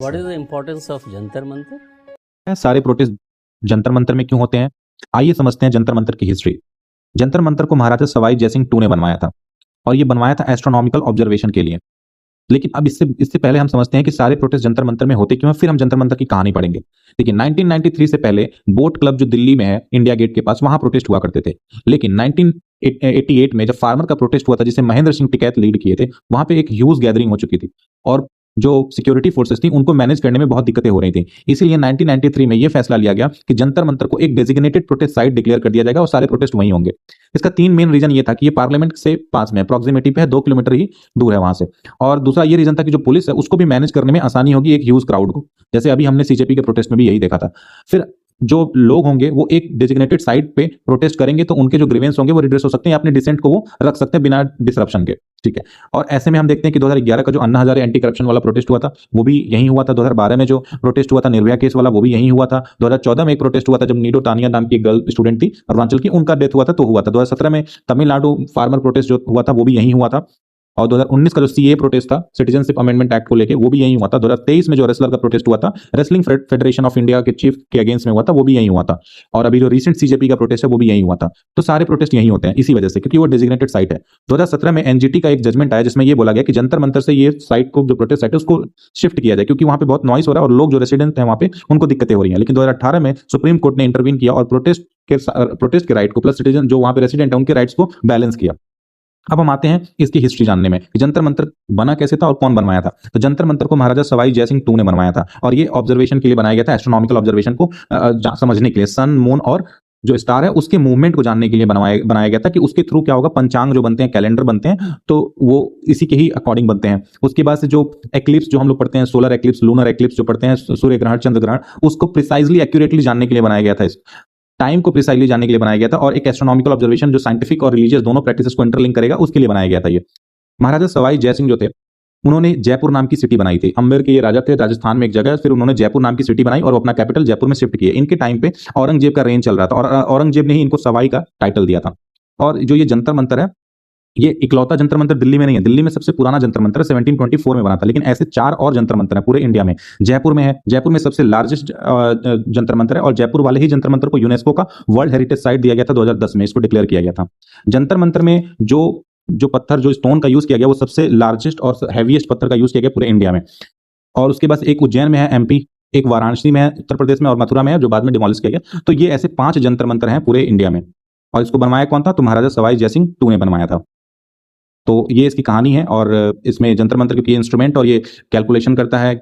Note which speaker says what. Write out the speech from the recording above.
Speaker 1: What is the importance of Jantar Mantar?
Speaker 2: सारे protest Jantar Mantar में क्यों होते हैं, आइए समझते हैं जंतर मंतर की हिस्ट्री। जंतर मंतर को महाराजा सवाई जयसिंह टू ने बनवाया था और ये बनवाया था एस्ट्रोनॉमिकल ऑब्जर्वेशन के लिए। लेकिन अब इससे पहले हम समझते हैं कि सारे प्रोटेस्ट जंतर मंतर में होते क्यों हैं, फिर हम जंतर मंतर की कहानी पढ़ेंगे। देखिए 1993 से पहले बोट क्लब जो दिल्ली में है इंडिया गेट के पास, वहां प्रोटेस्ट हुआ करते थे। लेकिन 1988 में जब फार्मर का प्रोटेस्ट हुआ था जिसे महेंद्र सिंह टिकैत लीड किए थे, वहां पे एक ह्यूज गैदरिंग हो चुकी थी और जो सिक्योरिटी फोर्सेस थी उनको मैनेज करने में बहुत दिक्कतें हो रही थी। इसीलिए 1993 में यह फैसला लिया गया कि जंतर मंतर को एक डेजिग्नेटेड प्रोटेस्ट साइट डिक्लेयर कर दिया जाएगा और सारे प्रोटेस्ट वहीं होंगे। इसका तीन मेन रीजन ये था कि ये पार्लियामेंट से पास में प्रॉक्सिमिटी पे है, 2 किलोमीटर ही दूर है वहां से, और दूसरा ये रीजन था कि जो पुलिस है उसको भी मैनेज करने में आसानी होगी एक ह्यूज क्राउड को, जैसे अभी हमने सीजेपी के प्रोटेस्ट में भी यही देखा था। फिर जो लोग होंगे वो एक डेजिग्नेटेड साइट पे प्रोटेस्ट करेंगे तो उनके जो ग्रीवेंस होंगे वो रिड्रेस हो सकते हैं या अपने डिसेंट को वो रख सकते हैं बिना डिसरप्शन के, ठीक है। और ऐसे में हम देखते हैं कि 2011 का जो अन्ना हजारे एंटी करप्शन वाला प्रोटेस्ट हुआ था वो भी यहीं हुआ था, 2012 में जो प्रोटेस्ट हुआ था निर्भया केस वाला वो भी यहीं हुआ था, 2014 में एक प्रोटेस्ट हुआ था जब नीडो तानिया नाम की एक गर्ल स्टूडेंट थी अरुणाचल की, उनका डेथ हुआ था तो हुआ था, 2017 में तमिलनाडु फार्मर प्रोटेस्ट जो हुआ था वो भी यहीं हुआ था, और 2019 का जो सीए प्रोटेस्ट था सिटीजनशिप अमेंडमेंट एक्ट को लेके वो भी यहीं हुआ था, 2023 में जो रेसलर का प्रोटेस्ट हुआ था रेसलिंग फेडरेशन ऑफ इंडिया के चीफ के अगेंस्ट में हुआ था वो भी यहीं हुआ था, और अभी जो रिसेंट सीजेपी का प्रोटेस्ट है वो भी यहीं हुआ था। तो सारे प्रोटेस्ट यहीं होते हैं इसी वजह से क्योंकि वो डेजिग्नेटेड साइट है। 2017 में एनजीटी का एक जजमेंट आया जिसमें ये बोला गया कि जंतर मंतर से ये साइट को जो प्रोटेस्ट साइट है उसको शिफ्ट किया जाए क्योंकि वहां पे बहुत नॉइस हो रहा है और लोग जो रेसिडेंट है वहां पे उनको दिक्कतें हो रही हैं। लेकिन 2018 में सुप्रीम कोर्ट ने इंटरवीन किया और प्रोटेस्ट के राइट को प्लस सिटीजन जो वहां पे रेसिडेंट है उनके राइट्स को बैलेंस किया। अब हम आते हैं इसकी हिस्ट्री जानने में कि जंतर मंतर बना कैसे था और कौन बनवाया था। तो जंतर मंतर को महाराजा सवाई जयसिंह टू ने बनवाया था और ये ऑब्जर्वेशन के लिए बनाया गया था, एस्ट्रोनॉमिकल ऑब्जर्वेशन को समझने के लिए, सन मून और जो स्टार है उसके मूवमेंट को जानने के लिए बनाया गया था कि उसके थ्रू क्या होगा, पंचांग जो बनते हैं, कैलेंडर बनते हैं तो वो इसी के ही अकॉर्डिंग बनते हैं। उसके बाद से जो एक्लिप्स जो हम लोग पढ़ते हैं, सोलर एक्लिप्स, लूनर एक्लिप्स जो पढ़ते हैं, सूर्य ग्रहण, चंद्र ग्रहण, उसको प्रिसाइजली एक्यूरेटली जानने के लिए बनाया गया था, इस टाइम को प्रिसाइजली जानने के लिए बनाया गया था, और एक एस्ट्रोनॉमिकल ऑब्जर्वेशन जो साइंटिफिक और रिलीजियस दोनों प्रैक्टिसेस को इंटरलिंक करेगा उसके लिए बनाया गया था। ये महाराजा सवाई जयसिंह जो थे उन्होंने जयपुर नाम की सिटी बनाई थी। अंबर के ये राजा थे राजस्थान में एक जगह, फिर उन्होंने जयपुर नाम की सिटी बनाई और अपना कैपिटल जयपुर में शिफ्ट किए। इनके टाइम पे औरंगजेब का रेंज चल रहा था और औरंगजेब ने ही इनको सवाई का टाइटल दिया था। और जो ये जंतर मंतर है ये इकलौता जंतर मंतर दिल्ली में नहीं है, दिल्ली में सबसे पुराना जंतर मंतर 1724 में बना था, लेकिन ऐसे 4 और जंतर मंतर है पूरे इंडिया में। जयपुर में है, जयपुर में सबसे लार्जेस्ट जंतर मंतर है और जयपुर वाले ही जंतर मंतर को यूनेस्को का वर्ल्ड हेरिटेज साइट दिया गया था 2010 में, इसको डिक्लेयर किया गया था। जंतर मंतर में जो पत्थर जो स्टोन का यूज किया गया वो सबसे लार्जेस्ट और हैवीएस्ट पत्थर का यूज किया गया पूरे इंडिया में। और उसके बाद एक उज्जैन में है एमपी, एक वाराणसी में है उत्तर प्रदेश में, और मथुरा में है जो बाद में डिमोलिश किया गया। तो ये ऐसे 5 जंतर मंतर हैं पूरे इंडिया में और इसको बनवाया कौन था, तो महाराजा सवाई जयसिंह टू ने बनवाया था। तो ये इसकी कहानी है और इसमें जंतर मंतर क्योंकि इंस्ट्रूमेंट और ये कैलकुलेशन करता है